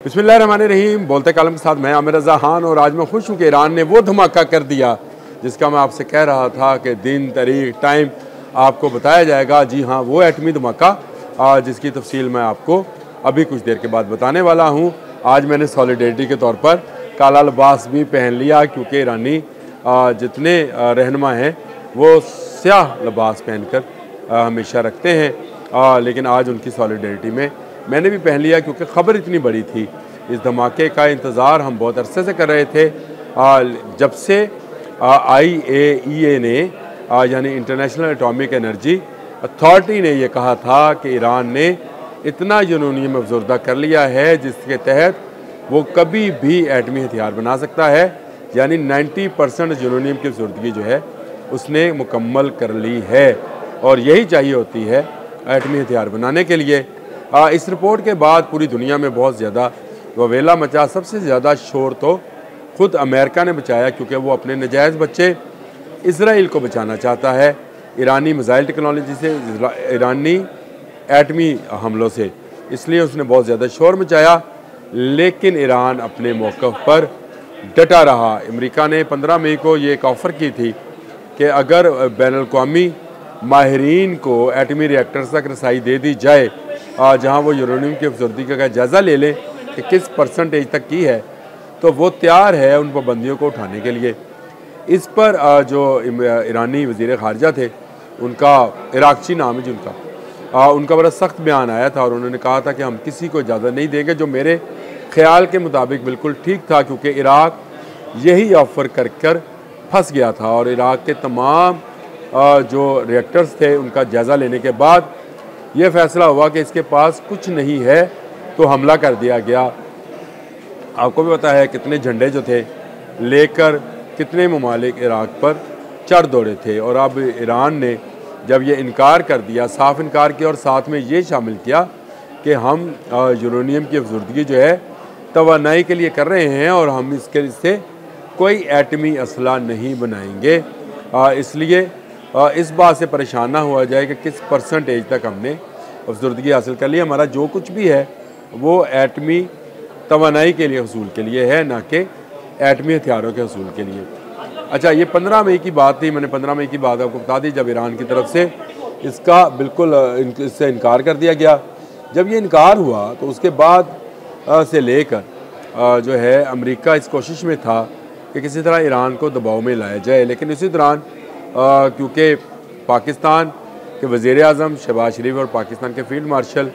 बिस्मिल्लाहिर्रहमानिर्रहीम। बोलते कालम के साथ मैं आमिर रज़ा खान और आज मैं खुश हूँ कि ईरान ने वो धमाका कर दिया जिसका मैं आपसे कह रहा था कि दिन तारीख टाइम आपको बताया जाएगा। जी हाँ, वो एटमी धमाका जिसकी तफसील मैं आपको अभी कुछ देर के बाद बताने वाला हूँ। आज मैंने सॉलिडेरिटी के तौर पर काला लिबास भी पहन लिया क्योंकि ईरानी जितने रहनुमा हैं वो स्याह लिबास पहनकर हमेशा रखते हैं, लेकिन आज उनकी सॉलिडेरिटी में मैंने भी पहन लिया क्योंकि ख़बर इतनी बड़ी थी। इस धमाके का इंतज़ार हम बहुत अरसे से कर रहे थे, जब से IAEA ने यानी इंटरनेशनल एटॉमिक एनर्जी अथॉरिटी ने यह कहा था कि ईरान ने इतना यूरेनियम अफजुर्दा कर लिया है जिसके तहत वो कभी भी एटमी हथियार बना सकता है। यानी 90% यूरेनियम की अफजुर्दगी जो है उसने मुकम्मल कर ली है और यही चाहिए होती है एटमी हथियार बनाने के लिए। इस रिपोर्ट के बाद पूरी दुनिया में बहुत ज़्यादा ववेला मचा। सबसे ज़्यादा शोर तो ख़ुद अमेरिका ने बचाया क्योंकि वो अपने नजायज़ बच्चे इसराइल को बचाना चाहता है ईरानी मिसाइल टेक्नोलॉजी से, ईरानी एटमी हमलों से, इसलिए उसने बहुत ज़्यादा शोर मचाया। लेकिन ईरान अपने मौक़िफ़ पर डटा रहा। अमेरिका ने 15 मई को ये एक ऑफ़र की थी कि अगर बैनुल-अक़वामी माहिरीन को एटमी रिएक्टर्स तक रसाई दे दी जाए जहाँ वो यूरेनियम की अफजुर्दगी का जायज़ा ले लें कि किस परसेंटेज तक की है, तो वो तैयार है उन पाबंदियों को उठाने के लिए। इस पर जो ईरानी वज़ीर ख़ारजा थे, उनका इराक़ची नाम है जिनका, उनका बड़ा सख्त बयान आया था और उन्होंने कहा था कि हम किसी को इजाज़त नहीं देंगे, जो मेरे ख़्याल के मुताबिक बिल्कुल ठीक था क्योंकि इराक़ यही ऑफ़र कर कर फंस गया था और इराक़ के तमाम जो रिएक्टर्स थे उनका जायज़ा लेने के बाद ये फ़ैसला हुआ कि इसके पास कुछ नहीं है, तो हमला कर दिया गया। आपको भी पता है कितने झंडे जो थे लेकर कितने ममालिक इराक़ पर चढ़ दौड़े थे। और अब ईरान ने जब ये इनकार कर दिया, साफ इनकार किया और साथ में ये शामिल किया कि हम यूरेनियम की अफजुर्दगी जो है तवानाई के लिए कर रहे हैं और हम इससे कोई एटमी असला नहीं बनाएंगे, इसलिए इस बात से परेशान ना हुआ जाए कि किस परसेंटेज तक हमने अफजुर्दगी हासिल कर ली। हमारा जो कुछ भी है वो एटमी तवानाई के लिए हसूल के लिए है, ना कि एटमी हथियारों के हसूल के लिए। अच्छा, ये 15 मई की बात थी। मैंने 15 मई की बात आपको बता दी जब ईरान की तरफ से इसका बिल्कुल इससे इनकार कर दिया गया। जब ये इनकार हुआ तो उसके बाद से लेकर जो है अमेरिका इस कोशिश में था कि किसी तरह ईरान को दबाव में लाया जाए, लेकिन इसी दौरान क्योंकि पाकिस्तान के वज़ीर आज़म शहबाज शरीफ और पाकिस्तान के field marshal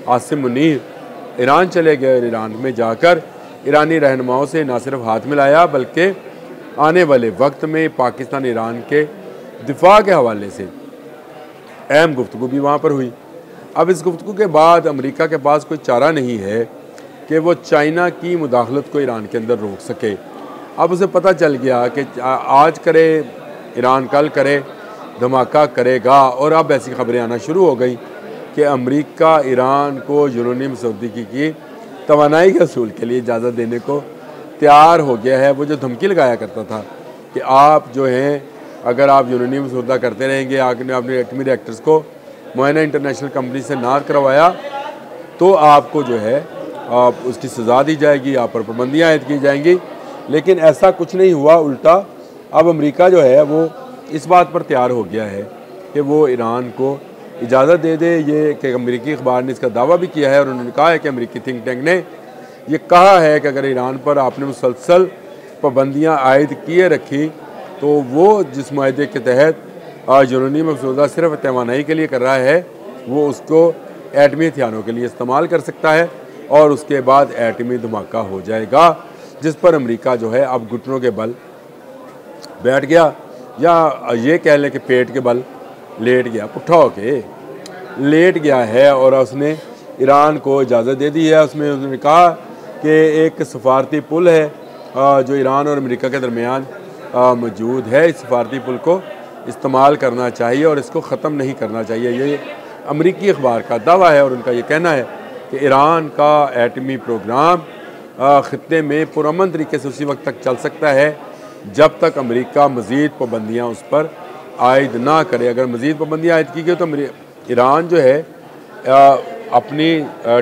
Asim Munir Iran चले गए और ईरान में जाकर ईरानी रहनुमाओं से न सिर्फ हाथ मिलाया बल्कि आने वाले वक्त में पाकिस्तान ईरान के दिफा के हवाले से अहम गुफ्तगू भी वहाँ पर हुई। अब इस गुफ्तगू के बाद अमेरिका के पास कोई चारा नहीं है कि वो चाइना की मुदाखलत को ईरान के अंदर रोक सके। अब उसे पता चल गया कि आज करे ईरान कल करे, धमाका करेगा। और अब ऐसी खबरें आना शुरू हो गई कि अमेरिका ईरान को यूरेनियम अफजुर्दगी की तवानाई के असूल के लिए इजाज़त देने को तैयार हो गया है। वो जो धमकी लगाया करता था कि आप जो हैं अगर आप यूरेनियम अफजुर्दा करते रहेंगे, आपने एटमी रिएक्टर्स को मुआयना इंटरनेशनल कंपनी से ना करवाया तो आपको जो है आप उसकी सज़ा दी जाएगी, आप पर पाबंदियाँ आयद की जाएंगी। लेकिन ऐसा कुछ नहीं हुआ, उल्टा अब अमेरिका जो है वो इस बात पर तैयार हो गया है कि वो ईरान को इजाज़त दे दे। ये कि अमेरिकी अखबार ने इसका दावा भी किया है और उन्होंने कहा है कि अमेरिकी थिंक टैंक ने ये कहा है कि अगर ईरान पर आपने मुसलसल पाबंदियाँ आयद किए रखी तो वो जिस माहदे के तहत यूरेनियम अफजुर्दा सिर्फ तवानाई के लिए कर रहा है वो उसको एटमी हथियारों के लिए इस्तेमाल कर सकता है और उसके बाद एटमी धमाका हो जाएगा, जिस पर अमेरिका जो है अब घुटनों के बल बैठ गया, या ये कह लें कि पेट के बल लेट गया, पुट्ठा होके लेट गया है और उसने ईरान को इजाज़त दे दी है। उसमें उसने कहा कि एक सफारती पुल है जो ईरान और अमेरिका के दरमियान मौजूद है, इस सफारती पुल को इस्तेमाल करना चाहिए और इसको ख़त्म नहीं करना चाहिए। ये अमेरिकी अखबार का दावा है और उनका ये कहना है कि ईरान का एटमी प्रोग्राम ख़ित्ते में पुरअमन तरीके से उसी वक्त तक चल सकता है जब तक अमेरिका मज़ीद पाबंदियाँ उस पर आयद ना करे। अगर मज़ीद पाबंदियाँ आयद की गई तो ईरान जो है अपनी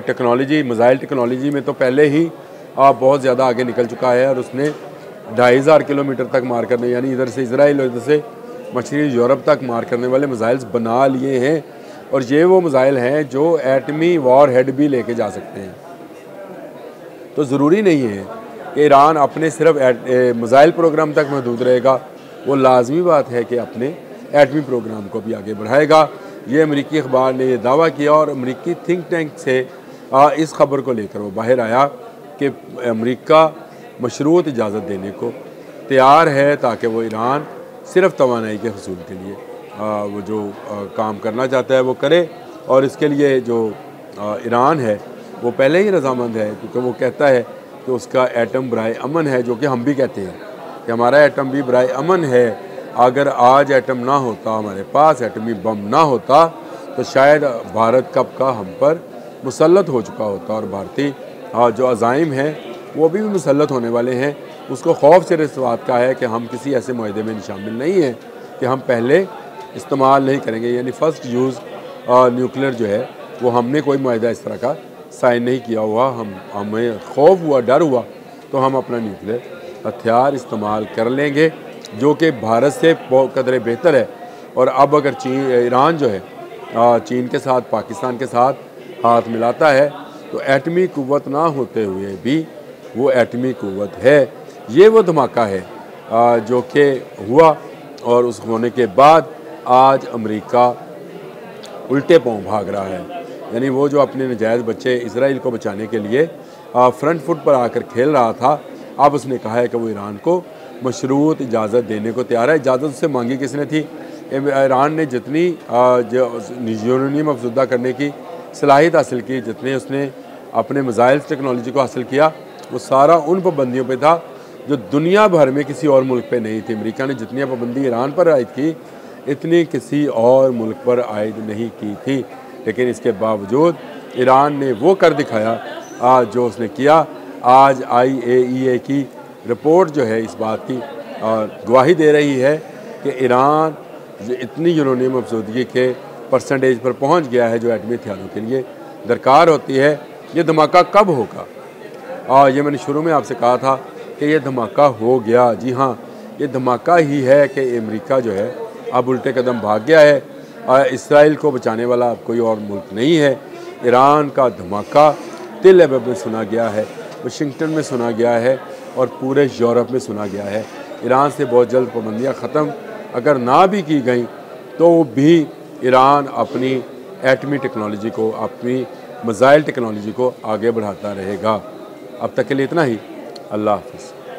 टेक्नोलॉजी, मिसाइल टेक्नोलॉजी में तो पहले ही बहुत ज़्यादा आगे निकल चुका है और उसने 2500 किलोमीटर तक मार करने, यानी इधर से इसराइल और इधर से मशरक़ी यूरोप तक मार करने वाले मिसाइल्स बना लिए हैं। और ये वो मिसाइल हैं जो एटमी वॉर हेड भी लेके जा सकते हैं। तो ज़रूरी नहीं है कि ईरान अपने सिर्फ मिसाइल प्रोग्राम तक महदूद रहेगा, वो लाजमी बात है कि अपने एटमी प्रोग्राम को भी आगे बढ़ाएगा। ये अमेरिकी अखबार ने यह दावा किया और अमेरिकी थिंक टैंक से इस खबर को लेकर वो बाहर आया कि अमेरिका मशरूत इजाज़त देने को तैयार है ताकि वो ईरान सिर्फ तवानाई के हसूल के लिए वो जो काम करना चाहता है वो करे। और इसके लिए जो ईरान है वो पहले ही रजामंद है, क्योंकि वो कहता है कि उसका एटम बराए अमन है, जो कि हम भी कहते हैं कि हमारा एटम भी बराए अमन है। अगर आज एटम ना होता, हमारे पास एटमी बम ना होता, तो शायद भारत कब का हम पर मुसल्लत हो चुका होता और भारतीय जो अज़ाइम हैं वो भी मुसल्लत होने वाले हैं। उसको खौफ सिर्फ इस बात का है कि हम किसी ऐसे मुआहदे में शामिल नहीं हैं कि हम पहले इस्तेमाल नहीं करेंगे, यानी फ़र्स्ट यूज़ न्यूक्लियर जो है वो हमने कोई मुआहदा इस तरह का साइन नहीं किया हुआ। हमें खौफ हुआ, डर हुआ, तो हम अपना न्यूक्लियर हथियार इस्तेमाल कर लेंगे, जो कि भारत से बहुत कदरे बेहतर है। और अब अगर ईरान जो है चीन के साथ, पाकिस्तान के साथ हाथ मिलाता है, तो एटमी कुव्वत ना होते हुए भी वो एटमी कुव्वत है। ये वो धमाका है जो कि हुआ, और उस होने के बाद आज अमेरिका उल्टे पांव भाग रहा है। यानी वो जो अपने नजायज़ बच्चे इसराइल को बचाने के लिए फ्रंट फुट पर आकर खेल रहा था, अब उसने कहा है कि वो ईरान को मशरूत इजाज़त देने को तैयार है। इजाज़त उससे मांगी किसने थी? ईरान ने जितनी यूरेनियम अफजुदा करने की सलाहियत हासिल की, जितने उसने अपने मिसाइल टेक्नोलॉजी को हासिल किया, वो सारा उन पाबंदियों पे था जो दुनिया भर में किसी और मुल्क पे नहीं थी। अमेरिका ने जितनी पाबंदी ईरान पर आयद की, इतनी किसी और मुल्क पर आयद नहीं की थी। लेकिन इसके बावजूद ईरान ने वो कर दिखाया जो उसने किया। आज IAEA की रिपोर्ट जो है इस बात की गवाही दे रही है कि ईरान इतनी यूरेनियम अफसुदगी के परसेंटेज पर पहुंच गया है जो एटमी हथियारों के लिए दरकार होती है। ये धमाका कब होगा? ये मैंने शुरू में आपसे कहा था कि ये धमाका हो गया। जी हाँ, ये धमाका ही है कि अमेरिका जो है अब उल्टे कदम भाग गया है। इसराइल को बचाने वाला अब कोई और मुल्क नहीं है। ईरान का धमाका तिल अबब में सुना गया है, वाशिंगटन में सुना गया है और पूरे यूरोप में सुना गया है। ईरान से बहुत जल्द पाबंदियाँ ख़त्म अगर ना भी की गई तो भी ईरान अपनी एटमी टेक्नोलॉजी को, अपनी मिसाइल टेक्नोलॉजी को आगे बढ़ाता रहेगा। अब तक के लिए इतना ही। अल्लाह हाफ़िज़।